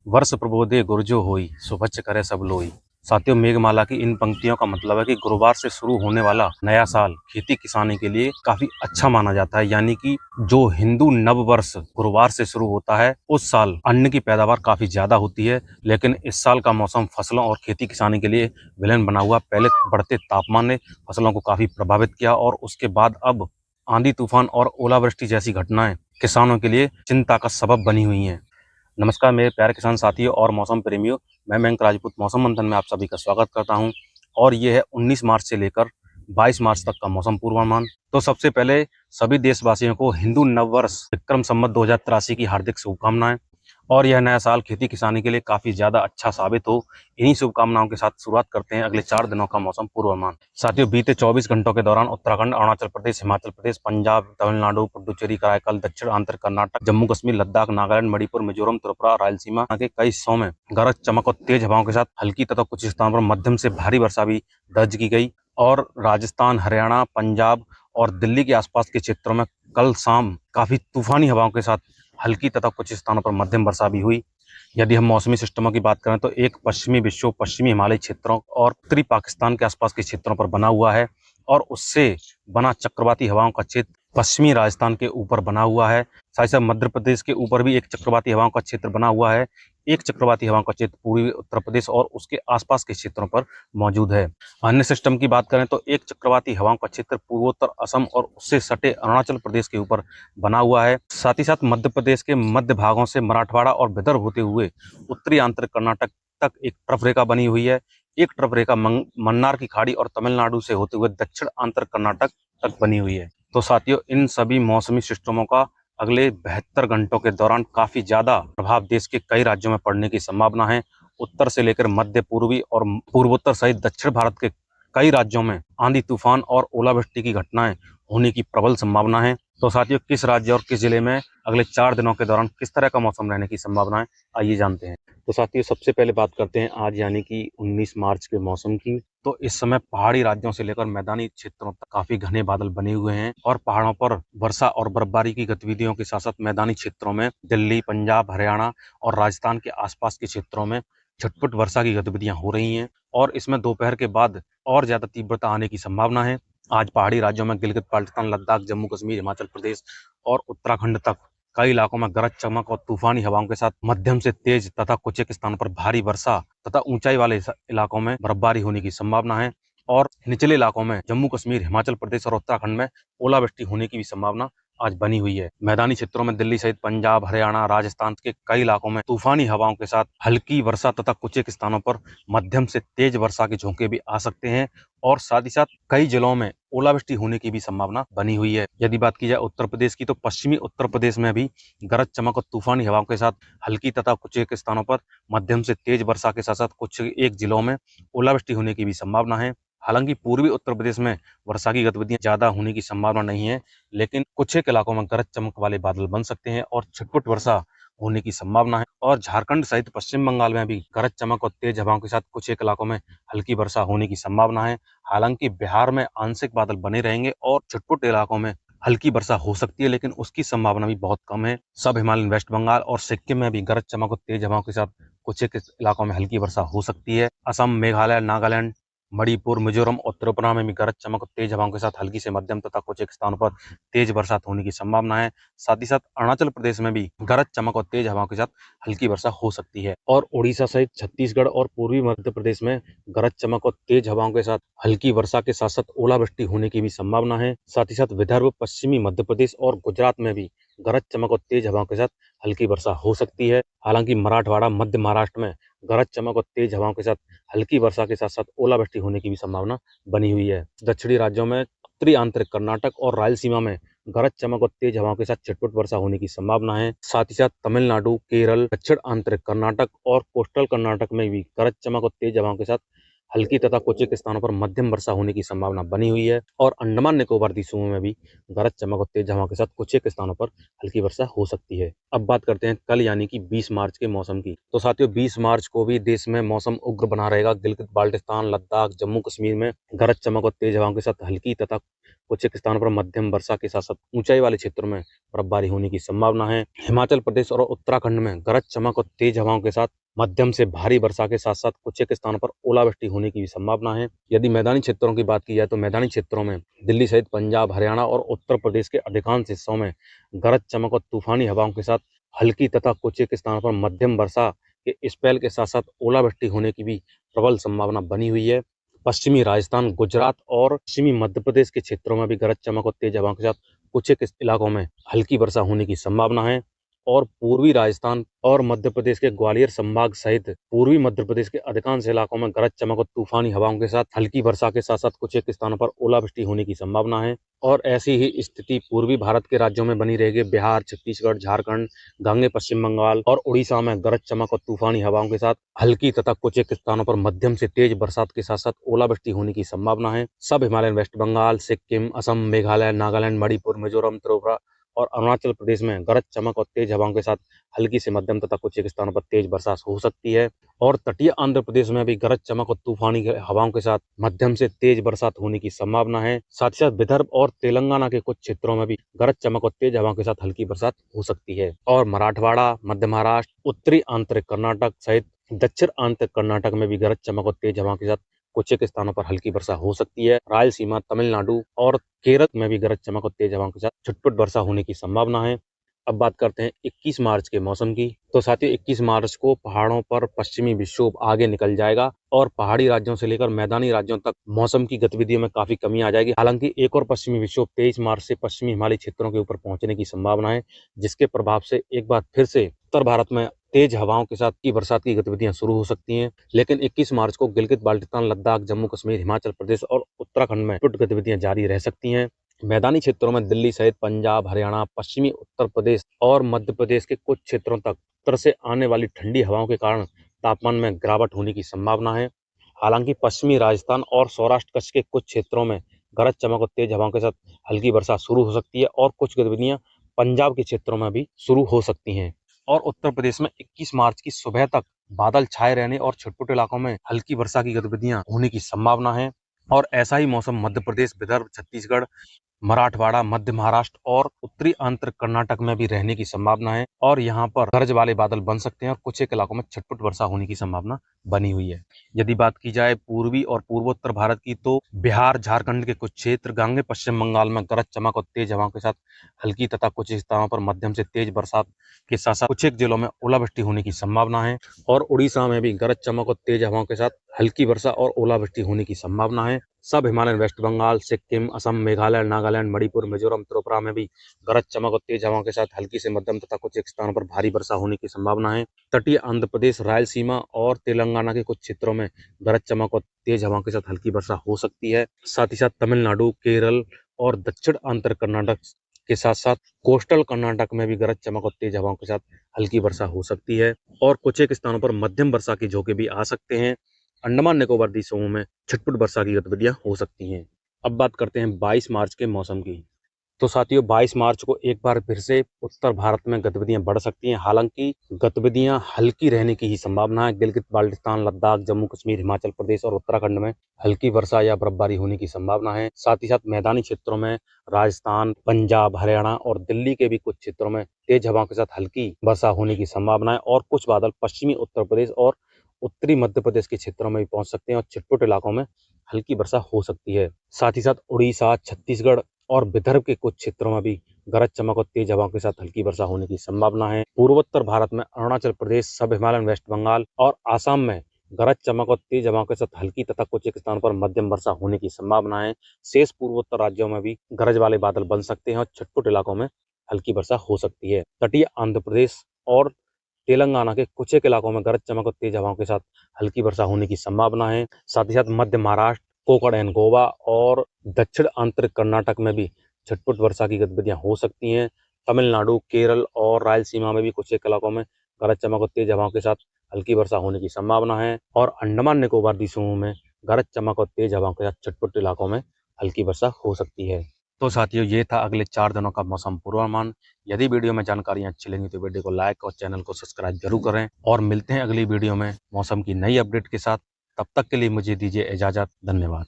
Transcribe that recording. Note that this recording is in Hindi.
वर्ष प्रबोधे गुरजो होई, सुभच्च करे सब लोई। साथियों, मेघमाला की इन पंक्तियों का मतलब है कि गुरुवार से शुरू होने वाला नया साल खेती किसानी के लिए काफी अच्छा माना जाता है। यानी कि जो हिंदू नव वर्ष गुरुवार से शुरू होता है, उस साल अन्न की पैदावार काफी ज्यादा होती है। लेकिन इस साल का मौसम फसलों और खेती किसानी के लिए विलेन बना हुआ। पहले बढ़ते तापमान ने फसलों को काफी प्रभावित किया और उसके बाद अब आंधी तूफान और ओलावृष्टि जैसी घटनाएं किसानों के लिए चिंता का सबब बनी हुई हैं। नमस्कार मेरे प्यारे किसान साथियों और मौसम प्रेमियों, मैं मयंक राजपूत मौसम मंथन में आप सभी का स्वागत करता हूं। और ये है 19 मार्च से लेकर 22 मार्च तक का मौसम पूर्वानुमान। तो सबसे पहले सभी देशवासियों को हिंदू नव वर्ष विक्रम संवत 2083 की हार्दिक शुभकामनाएं। और यह नया साल खेती किसानी के लिए काफी ज्यादा अच्छा साबित हो, इन्हीं शुभकामनाओं के साथ शुरुआत करते हैं अगले 4 दिनों का मौसम पूर्वानुमान। साथियों, बीते 24 घंटों के दौरान उत्तराखंड, अरुणाचल प्रदेश, हिमाचल प्रदेश, पंजाब, तमिलनाडु, पुडुचेरी, कराईकल, दक्षिण आंध्र कर्नाटक, जम्मू कश्मीर, लद्दाख, नागालैंड, मणिपुर, मिजोरम, त्रिपुरा, रायलसीमा के कई हिस्सों में गरज चमक और तेज हवाओं के साथ हल्की तथा कुछ स्थानों पर मध्यम से भारी वर्षा भी दर्ज की गई। और राजस्थान, हरियाणा, पंजाब और दिल्ली के आसपास के क्षेत्रों में कल शाम काफी तूफानी हवाओं के साथ हल्की तथा कुछ स्थानों पर मध्यम वर्षा भी हुई। यदि हम मौसमी सिस्टमों की बात करें तो एक पश्चिमी विक्षोभ पश्चिमी हिमालयी क्षेत्रों और उत्तरी पाकिस्तान के आसपास के क्षेत्रों पर बना हुआ है और उससे बना चक्रवाती हवाओं का क्षेत्र पश्चिमी राजस्थान के ऊपर बना हुआ है। साथ ही साथ मध्य प्रदेश के ऊपर भी एक चक्रवाती हवाओं का क्षेत्र बना हुआ है। एक चक्रवाती हवाओं का क्षेत्र पूर्वी उत्तर प्रदेश और उसके आसपास के क्षेत्रों पर मौजूद है। अन्य सिस्टम की बात करें तो एक चक्रवाती हवाओं का क्षेत्र पूर्वोत्तर असम और उससे सटे अरुणाचल प्रदेश के ऊपर बना हुआ है। साथ ही साथ मध्य प्रदेश के मध्य भागों से मराठवाड़ा और विदर्भ होते हुए उत्तरी आंतरिक कर्नाटक तक एक ट्रफ रेखा बनी हुई है। एक ट्रफ रेखा मन्नार की खाड़ी और तमिलनाडु से होते हुए दक्षिण आंतरिक कर्नाटक तक बनी हुई है। तो साथियों, इन सभी मौसमी सिस्टमों का अगले 72 घंटों के दौरान काफी ज्यादा प्रभाव देश के कई राज्यों में पड़ने की संभावना है। उत्तर से लेकर मध्य पूर्वी और पूर्वोत्तर सहित दक्षिण भारत के कई राज्यों में आंधी तूफान और ओलावृष्टि की घटनाएं होने की प्रबल संभावना है। तो साथियों, किस राज्य और किस जिले में अगले 4 दिनों के दौरान किस तरह का मौसम रहने की संभावना है, आइए जानते हैं। तो साथियों, सबसे पहले बात करते हैं आज यानी कि 19 मार्च के मौसम की। तो इस समय पहाड़ी राज्यों से लेकर मैदानी क्षेत्रों तक काफी घने बादल बने हुए हैं और पहाड़ों पर वर्षा और बर्फबारी की गतिविधियों के साथ साथ मैदानी क्षेत्रों में दिल्ली, पंजाब, हरियाणा और राजस्थान के आसपास के क्षेत्रों में छुटपुट वर्षा की गतिविधियां हो रही हैं और इसमें दोपहर के बाद और ज्यादा तीव्रता आने की संभावना है। आज पहाड़ी राज्यों में गिलगित बाल्टिस्तान, लद्दाख, जम्मू कश्मीर, हिमाचल प्रदेश और उत्तराखंड तक कई इलाकों में गरज चमक और तूफानी हवाओं के साथ मध्यम से तेज तथा कुछ एक स्थानों पर भारी वर्षा तथा ऊंचाई वाले इलाकों में बर्फबारी होने की संभावना है। और निचले इलाकों में जम्मू कश्मीर, हिमाचल प्रदेश और उत्तराखंड में ओलावृष्टि होने की भी संभावना आज बनी हुई है। मैदानी क्षेत्रों में दिल्ली सहित पंजाब, हरियाणा, राजस्थान के कई इलाकों में तूफानी हवाओं के साथ हल्की वर्षा तथा कुछ एक स्थानों पर मध्यम से तेज वर्षा के झोंके भी आ सकते हैं और साथ ही साथ कई जिलों में ओलावृष्टि होने की भी संभावना बनी हुई है। यदि बात की जाए उत्तर प्रदेश की, तो पश्चिमी उत्तर प्रदेश में भी गरज चमक और तूफानी हवाओं के साथ हल्की तथा कुछ एक स्थानों पर मध्यम से तेज वर्षा के साथ साथ कुछ एक जिलों में ओलावृष्टि होने की भी संभावना है। हालांकि पूर्वी उत्तर प्रदेश में वर्षा की गतिविधियां ज्यादा होने की संभावना नहीं है, लेकिन कुछ एक इलाकों में गरज चमक वाले बादल बन सकते हैं और छिटपुट वर्षा होने की संभावना है। और झारखंड सहित पश्चिम बंगाल में भी गरज चमक और तेज हवाओं के साथ कुछ एक इलाकों में हल्की वर्षा होने की संभावना है। हालांकि बिहार में आंशिक बादल बने रहेंगे और छिटपुट इलाकों में हल्की वर्षा हो सकती है, लेकिन उसकी संभावना भी बहुत कम है। सब हिमालयन वेस्ट बंगाल और सिक्किम में भी गरज चमक और तेज हवाओं के साथ कुछ एक इलाकों में हल्की वर्षा हो सकती है। असम, मेघालय, नागालैंड, मणिपुर, मिजोरम और त्रिपुरा में भी गरज चमक और तेज हवाओं के साथ हल्की से मध्यम तथा कुछ एक स्थानों पर तेज बरसात होने की संभावना है। साथ ही साथ अरुणाचल प्रदेश में भी गरज चमक और तेज हवाओं के साथ हल्की वर्षा हो सकती है। और उड़ीसा सहित छत्तीसगढ़ और पूर्वी मध्य प्रदेश में गरज चमक और तेज हवाओं के साथ हल्की वर्षा के साथ साथ ओलावृष्टि होने की भी संभावना है। साथ ही साथ विदर्भ, पश्चिमी मध्य प्रदेश और गुजरात में भी गरज चमक और तेज हवाओं के साथ हल्की वर्षा हो सकती है। हालांकि मराठवाड़ा, मध्य महाराष्ट्र में गरज चमक और तेज हवाओं के साथ हल्की वर्षा के साथ साथ ओलावृष्टि होने की भी संभावना बनी हुई है। दक्षिणी राज्यों में उत्तरी आंतरिक कर्नाटक और रायलसीमा में गरज चमक और तेज हवाओं के साथ छिटपुट वर्षा होने की संभावना है। साथ ही साथ तमिलनाडु, केरल, दक्षिण आंतरिक कर्नाटक और कोस्टल कर्नाटक में भी गरज चमक और तेज हवाओं के साथ हल्की तथा कुछ एक स्थानों पर मध्यम वर्षा होने की संभावना बनी हुई है। और अंडमान निकोबार द्वीपों में भी गरज चमक और तेज हवाओं के साथ कुछ एक स्थानों पर हल्की वर्षा हो सकती है। अब बात करते हैं कल यानी कि 20 मार्च के मौसम की। तो साथियों, 20 मार्च को भी देश में मौसम उग्र बना रहेगा। गिलगित बाल्टिस्तान, लद्दाख, जम्मू कश्मीर में गरज चमक और तेज हवाओं के साथ हल्की तथा कुछ एक स्थानों पर मध्यम वर्षा के साथ साथ ऊंचाई वाले क्षेत्रों में बर्फबारी होने की संभावना है। हिमाचल प्रदेश और उत्तराखंड में गरज चमक और तेज हवाओं के साथ मध्यम से भारी वर्षा के साथ साथ कुछ एक स्थानों पर ओलावृष्टि होने की भी संभावना है। यदि मैदानी क्षेत्रों की बात की जाए तो मैदानी क्षेत्रों में दिल्ली सहित पंजाब, हरियाणा और उत्तर प्रदेश के अधिकांश हिस्सों में गरज चमक और तूफानी हवाओं के साथ हल्की तथा कुछ एक स्थानों पर मध्यम वर्षा के स्पेल के साथ साथ ओलावृष्टि होने की भी प्रबल संभावना बनी हुई है। पश्चिमी राजस्थान, गुजरात और पश्चिमी मध्य प्रदेश के क्षेत्रों में भी गरज चमक और तेज हवाओं के साथ कुछ एक इलाकों में हल्की वर्षा होने की संभावना है। और पूर्वी राजस्थान और मध्य प्रदेश के ग्वालियर संभाग सहित पूर्वी मध्य प्रदेश के अधिकांश इलाकों में गरज चमक और तूफानी हवाओं के साथ हल्की वर्षा के साथ साथ कुछ एक स्थानों पर ओलावृष्टि होने की संभावना है। और ऐसी ही स्थिति पूर्वी भारत के राज्यों में बनी रहेगी। बिहार, छत्तीसगढ़, झारखंड, गांगे पश्चिम बंगाल और उड़ीसा में गरज चमक और तूफानी हवाओं के साथ हल्की तथा कुछ एक स्थानों पर मध्यम से तेज बरसात के साथ साथ ओलावृष्टि होने की संभावना है। सब हिमालयन वेस्ट बंगाल, सिक्किम, असम, मेघालय, नागालैंड, मणिपुर, मिजोरम, त्रिपुरा और अरुणाचल प्रदेश में गरज चमक और तेज हवाओं के साथ हल्की से मध्यम तथा कुछ एक स्थानों पर तेज बरसात हो सकती है। और तटीय आंध्र प्रदेश में भी गरज चमक और तूफानी हवाओं के साथ मध्यम से तेज बरसात होने की संभावना है। साथ ही साथ विदर्भ और तेलंगाना के कुछ क्षेत्रों में भी गरज चमक और तेज हवाओं के साथ हल्की बरसात हो सकती है। और मराठवाड़ा, मध्य महाराष्ट्र, उत्तरी आंतरिक कर्नाटक सहित दक्षिण आंतरिक कर्नाटक में भी गरज चमक और तेज हवाओं के साथ कुछ एक स्थानों पर हल्की वर्षा हो सकती है। रायलसीमा, तमिलनाडु और केरल में भी गरज चमक और तेज हवाओं के साथ छुटपुट वर्षा होने की संभावना है। अब बात करते हैं 21 मार्च के मौसम की। तो साथियों 21 मार्च को पहाड़ों पर पश्चिमी विक्षोभ आगे निकल जाएगा और पहाड़ी राज्यों से लेकर मैदानी राज्यों तक मौसम की गतिविधियों में काफी कमी आ जाएगी। हालांकि एक और पश्चिमी विक्षोभ 23 मार्च से पश्चिमी हिमालयी क्षेत्रों के ऊपर पहुंचने की संभावना है, जिसके प्रभाव से एक बार फिर से उत्तर भारत में तेज हवाओं के साथ की बरसात की गतिविधियां शुरू हो सकती हैं। लेकिन 21 मार्च को गिलगित बाल्टिस्तान, लद्दाख, जम्मू कश्मीर, हिमाचल प्रदेश और उत्तराखंड में कुछ गतिविधियां जारी रह सकती हैं। मैदानी क्षेत्रों में दिल्ली सहित पंजाब, हरियाणा, पश्चिमी उत्तर प्रदेश और मध्य प्रदेश के कुछ क्षेत्रों तक उत्तर से आने वाली ठंडी हवाओं के कारण तापमान में गिरावट होने की संभावना है। हालांकि पश्चिमी राजस्थान और सौराष्ट्र कच्छ के कुछ क्षेत्रों में गरज चमक और तेज हवाओं के साथ हल्की वर्षा शुरू हो सकती है और कुछ गतिविधियां पंजाब के क्षेत्रों में भी शुरू हो सकती हैं। और उत्तर प्रदेश में 21 मार्च की सुबह तक बादल छाए रहने और छिटपुट इलाकों में हल्की वर्षा की गतिविधियां होने की संभावना है। और ऐसा ही मौसम मध्य प्रदेश, विदर्भ, छत्तीसगढ़, मराठवाड़ा, मध्य महाराष्ट्र और उत्तरी आंध्र कर्नाटक में भी रहने की संभावना है। और यहाँ पर गरज वाले बादल बन सकते हैं और कुछ एक इलाकों में छिटपुट वर्षा होने की संभावना बनी हुई है। यदि बात की जाए पूर्वी और पूर्वोत्तर भारत की, तो बिहार, झारखंड के कुछ क्षेत्र, गांगे पश्चिम बंगाल में गरज चमक और तेज हवाओं के साथ हल्की तथा कुछ स्थानों पर मध्यम से तेज बरसात के साथ साथ कुछ एक जिलों में ओलावृष्टि होने की संभावना है। और उड़ीसा में भी गरज चमक और तेज हवाओं के साथ हल्की वर्षा और ओलावृष्टि होने की संभावना है। सब हिमालयन वेस्ट बंगाल, सिक्किम, असम, मेघालय, नागालैंड, मणिपुर, मिजोरम, त्रिपुरा में भी गरज चमक और तेज हवाओं के साथ हल्की से मध्यम तथा कुछ एक स्थानों पर भारी वर्षा होने की संभावना है। तटीय आंध्र प्रदेश, रायलसीमा और तेलंगाना के कुछ क्षेत्रों में गरज चमक और तेज हवाओं के साथ हल्की वर्षा हो सकती है। साथ ही साथ तमिलनाडु, केरल और दक्षिण आंतरिक कर्नाटक के साथ साथ कोस्टल कर्नाटक में भी गरज चमक और तेज हवाओं के साथ हल्की वर्षा हो सकती है। और कुछ एक स्थानों पर मध्यम वर्षा के झोंके भी आ सकते हैं। अंडमान निकोबार द्वीप समूह में छिटपुट वर्षा की गतिविधियां हो सकती हैं। अब बात करते हैं 22 मार्च के मौसम की। तो साथियों 22 मार्च को एक बार फिर से उत्तर भारत में गतिविधियां बढ़ सकती हैं। हालांकि गतिविधियां हल्की रहने की ही संभावना है। गिलगित बाल्टिस्तान, लद्दाख, जम्मू कश्मीर, हिमाचल प्रदेश और उत्तराखंड में हल्की वर्षा या बर्फबारी होने की संभावना है। साथ ही साथ मैदानी क्षेत्रों में राजस्थान, पंजाब, हरियाणा और दिल्ली के भी कुछ क्षेत्रों में तेज हवाओं के साथ हल्की वर्षा होने की संभावना है। और कुछ बादल पश्चिमी उत्तर प्रदेश और उत्तरी मध्य प्रदेश के क्षेत्रों में भी पहुंच सकते हैं और छिटपुट इलाकों में हल्की वर्षा हो सकती है। साथ ही साथ उड़ीसा, छत्तीसगढ़ और विदर्भ के कुछ क्षेत्रों में भी गरज चमक और तेज हवाओं के साथ हल्की वर्षा होने की संभावना है। पूर्वोत्तर भारत में अरुणाचल प्रदेश, सब हिमालयन वेस्ट बंगाल और आसाम में गरज चमक और तेज हवाओं के साथ हल्की तथा कुछ एक स्थानों पर मध्यम वर्षा होने की संभावना है। शेष पूर्वोत्तर राज्यों में भी गरज वाले बादल बन सकते हैं और छिटपुट इलाकों में हल्की वर्षा हो सकती है। तटीय आंध्र प्रदेश और तेलंगाना के कुछ एक इलाकों में गरज चमक और तेज हवाओं के साथ हल्की वर्षा होने की संभावना है। साथ ही साथ मध्य महाराष्ट्र, कोंकण एंड गोवा और दक्षिण आंतरिक कर्नाटक में भी छिटपुट वर्षा की गतिविधियां हो सकती हैं। तमिलनाडु, केरल और रायलसीमा में भी कुछ एक इलाकों में गरज चमक और तेज हवाओं के साथ हल्की वर्षा होने की संभावना है। और अंडमान निकोबार द्वीप समूह में गरज चमक और तेज हवाओं के साथ छिटपुट इलाकों में हल्की वर्षा हो सकती है। तो साथियों ये था अगले 4 दिनों का मौसम पूर्वानुमान। यदि वीडियो में जानकारियां अच्छी लगी तो वीडियो को लाइक और चैनल को सब्सक्राइब जरूर करें। और मिलते हैं अगली वीडियो में मौसम की नई अपडेट के साथ। तब तक के लिए मुझे दीजिए इजाजत। धन्यवाद।